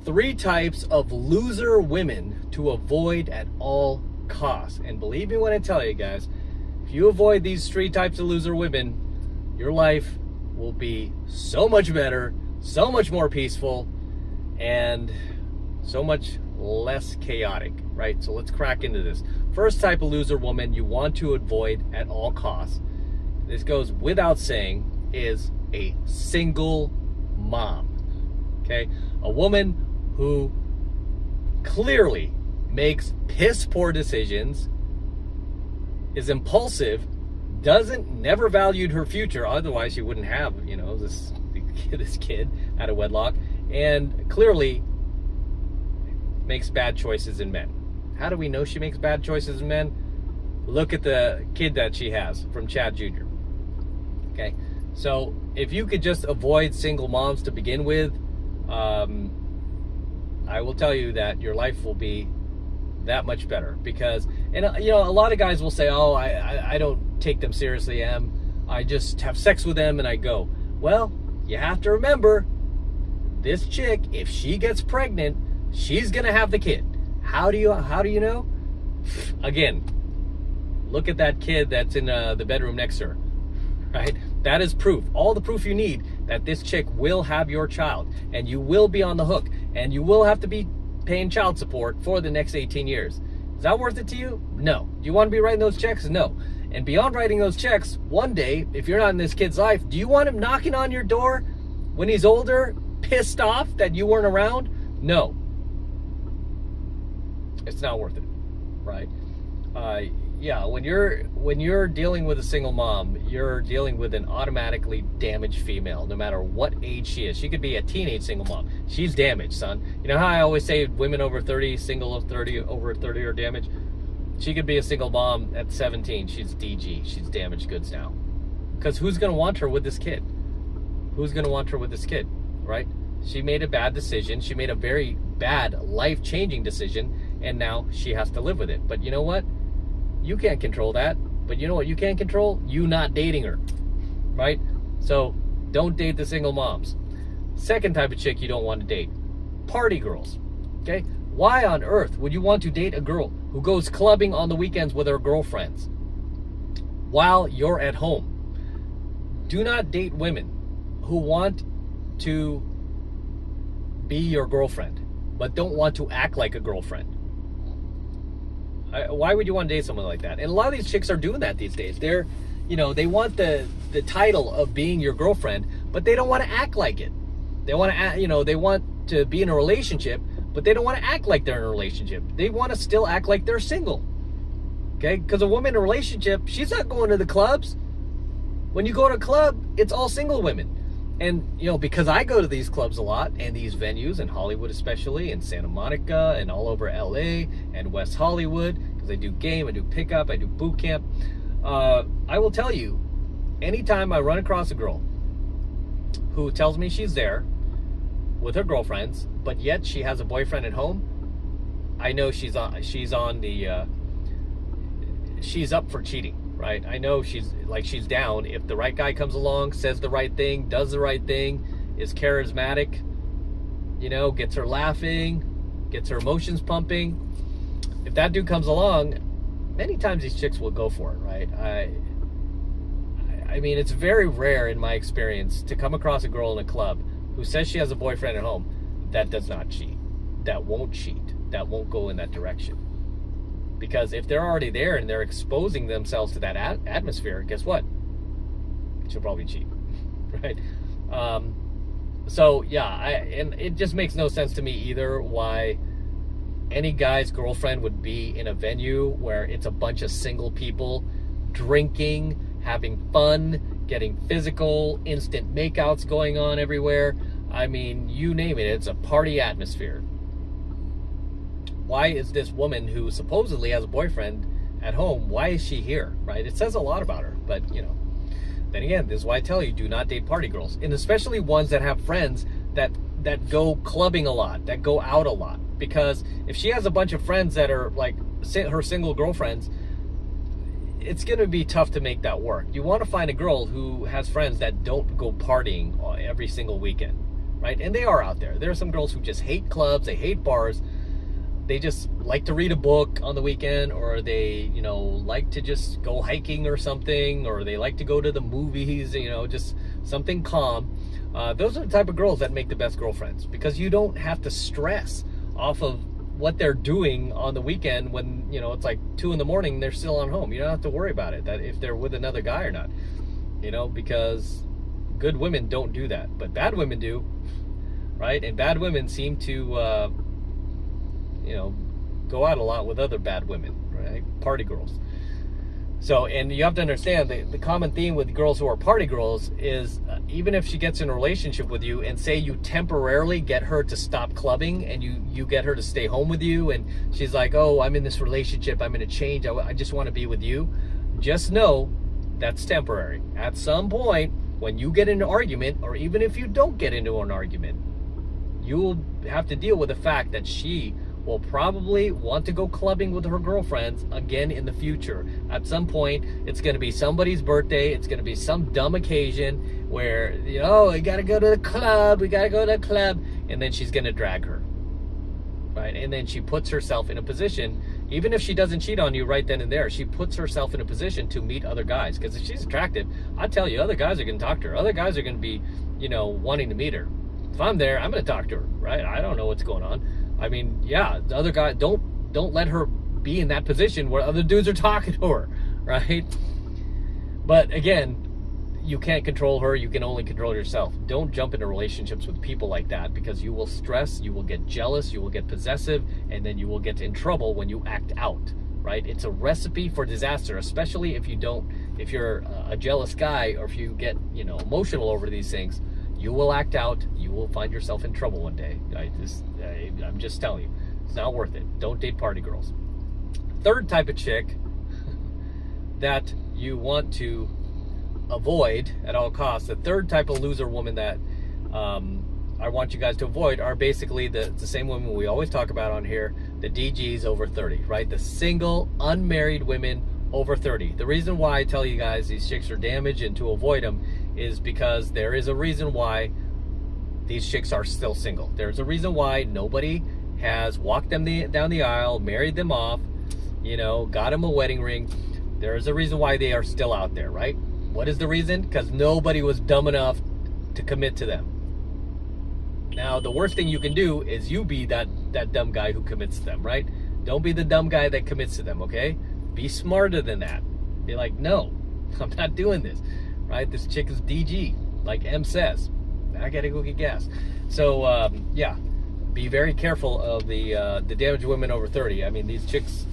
3 types of loser women to avoid at all costs. And believe me when I tell you guys, if you avoid these 3 types of loser women, your life will be so much better, so much more peaceful, and so much less chaotic, right? So let's crack into this. First type of loser woman you want to avoid at all costs, this goes without saying, is a single mom. Okay? A woman who clearly makes piss poor decisions, is impulsive, never valued her future, otherwise she wouldn't have, this kid out of wedlock, and clearly makes bad choices in men. How do we know she makes bad choices in men? Look at the kid that she has from Chad Jr. Okay, so if you could just avoid single moms to begin with, I will tell you that your life will be that much better. Because, and a lot of guys will say, oh, I don't take them seriously, I just have sex with them and I go. Well, you have to remember, this chick, if she gets pregnant, she's gonna have the kid. How do you know? Again, look at that kid that's in the bedroom next to her, right? That is proof, all the proof you need that this chick will have your child, and you will be on the hook, and you will have to be paying child support for the next 18 years. Is that worth it to you? No. Do you want to be writing those checks? No. And beyond writing those checks, one day, if you're not in this kid's life, do you want him knocking on your door when he's older, pissed off that you weren't around? No. It's not worth it, right? When you're dealing with a single mom, you're dealing with an automatically damaged female, no matter what age she is. She could be a teenage single mom. She's damaged, son. You know how I always say women over 30, single of 30, over 30 are damaged? She could be a single mom at 17. She's DG. She's damaged goods now. Because who's going to want her with this kid? Who's going to want her with this kid, right? She made a bad decision. She made a very bad, life-changing decision, and now she has to live with it. But you know what? You can't control that. But you know what you can control? You not dating her, right? So don't date the single moms. Second type of chick you don't want to date, party girls, okay? Why on earth would you want to date a girl who goes clubbing on the weekends with her girlfriends while you're at home? Do not date women who want to be your girlfriend but don't want to act like a girlfriend. Why would you want to date someone like that? And a lot of these chicks are doing that these days. They're, they want the title of being your girlfriend, but they don't want to act like it. They want to, they want to be in a relationship, but they don't want to act like they're in a relationship. They want to still act like they're single. Okay? Because a woman in a relationship, she's not going to the clubs. When you go to a club, it's all single women. And, because I go to these clubs a lot, and these venues, in Hollywood especially, in Santa Monica, and all over LA, and West Hollywood, because I do game, I do pickup, I do boot camp, I will tell you, anytime I run across a girl who tells me she's there with her girlfriends, but yet she has a boyfriend at home, I know she's up for cheating. Right? I know she's down. If the right guy comes along, says the right thing, does the right thing, is charismatic, gets her laughing, gets her emotions pumping. If that dude comes along, many times these chicks will go for it, right? I mean, it's very rare in my experience to come across a girl in a club who says she has a boyfriend at home that does not cheat, that won't cheat, that won't go in that direction. Because if they're already there and they're exposing themselves to that atmosphere, guess what? She'll probably cheat, right? And it just makes no sense to me either why any guy's girlfriend would be in a venue where it's a bunch of single people drinking, having fun, getting physical, instant makeouts going on everywhere. I mean, you name it, it's a party atmosphere. Why is this woman who supposedly has a boyfriend at home, why is she here, right? It says a lot about her, but, then again, this is why I tell you, do not date party girls. And especially ones that have friends that go clubbing a lot, that go out a lot. Because if she has a bunch of friends that are like her single girlfriends, it's going to be tough to make that work. You want to find a girl who has friends that don't go partying every single weekend, right? And they are out there. There are some girls who just hate clubs, they hate bars. They just like to read a book on the weekend, or they, like to just go hiking or something, or they like to go to the movies, just something calm. Those are the type of girls that make the best girlfriends, because you don't have to stress off of what they're doing on the weekend when, it's like 2 a.m, they're still on home. You don't have to worry about it, that if they're with another guy or not, because good women don't do that, but bad women do, right? And bad women seem to, go out a lot with other bad women, right? Party girls. So, and you have to understand the common theme with girls who are party girls is even if she gets in a relationship with you and say you temporarily get her to stop clubbing and you get her to stay home with you, and she's like, oh, I'm in this relationship, I'm going to change, I just want to be with you. Just know that's temporary. At some point, when you get in an argument, or even if you don't get into an argument, you'll have to deal with the fact that she will probably want to go clubbing with her girlfriends again in the future. At some point, it's going to be somebody's birthday. It's going to be some dumb occasion where, we got to go to the club. We got to go to the club. And then she's going to drag her, right? And then she puts herself in a position, even if she doesn't cheat on you right then and there, she puts herself in a position to meet other guys. Because if she's attractive, I tell you, other guys are going to talk to her. Other guys are going to be, wanting to meet her. If I'm there, I'm going to talk to her, right? I don't know what's going on. I mean, yeah, the other guy, don't let her be in that position where other dudes are talking to her, right? But again, you can't control her. You can only control yourself. Don't jump into relationships with people like that, because you will stress, you will get jealous, you will get possessive, and then you will get in trouble when you act out, right? It's a recipe for disaster, especially if you're a jealous guy, or if you get, emotional over these things. You will act out. You will find yourself in trouble one day. I'm just telling you, it's not worth it. Don't date party girls. Third type of chick that you want to avoid at all costs, the third type of loser woman that I want you guys to avoid are basically the same women we always talk about on here, the DGs over 30, right? The single, unmarried women over 30. The reason why I tell you guys these chicks are damaged and to avoid them is because there is a reason why these chicks are still single. There's a reason why nobody has walked them down the aisle, married them off, got them a wedding ring. There is a reason why they are still out there, right? What is the reason? Because nobody was dumb enough to commit to them. Now, the worst thing you can do is you be that dumb guy who commits to them, right? Don't be the dumb guy that commits to them, okay? Be smarter than that. Be like, no, I'm not doing this, right? This chick is DG, like M says. I gotta go get gas. So, yeah, be very careful of the damaged women over 30. I mean, these chicks,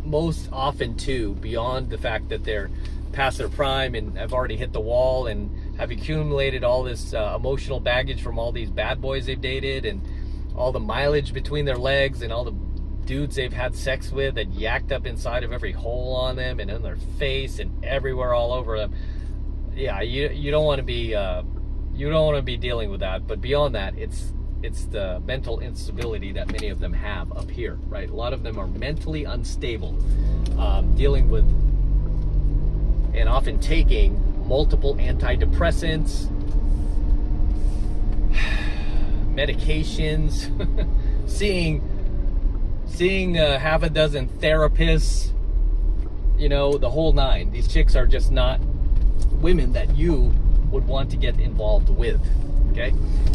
most often too, beyond the fact that they're past their prime and have already hit the wall and have accumulated all this emotional baggage from all these bad boys they've dated and all the mileage between their legs and all the dudes they've had sex with that yacked up inside of every hole on them and in their face and everywhere all over them. Yeah, you don't want to be dealing with that. But beyond that, it's the mental instability that many of them have up here, right? A lot of them are mentally unstable, dealing with and often taking multiple antidepressants, medications, seeing half a dozen therapists, the whole nine. These chicks are just not women that you would want to get involved with, okay?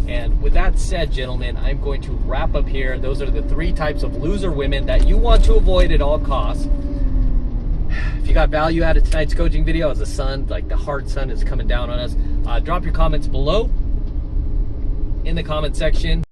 And with that said, gentlemen, I'm going to wrap up here. Those are the 3 types of loser women that you want to avoid at all costs. If you got value out of tonight's coaching video, as the sun, like the hard sun is coming down on us, drop your comments below in the comment section.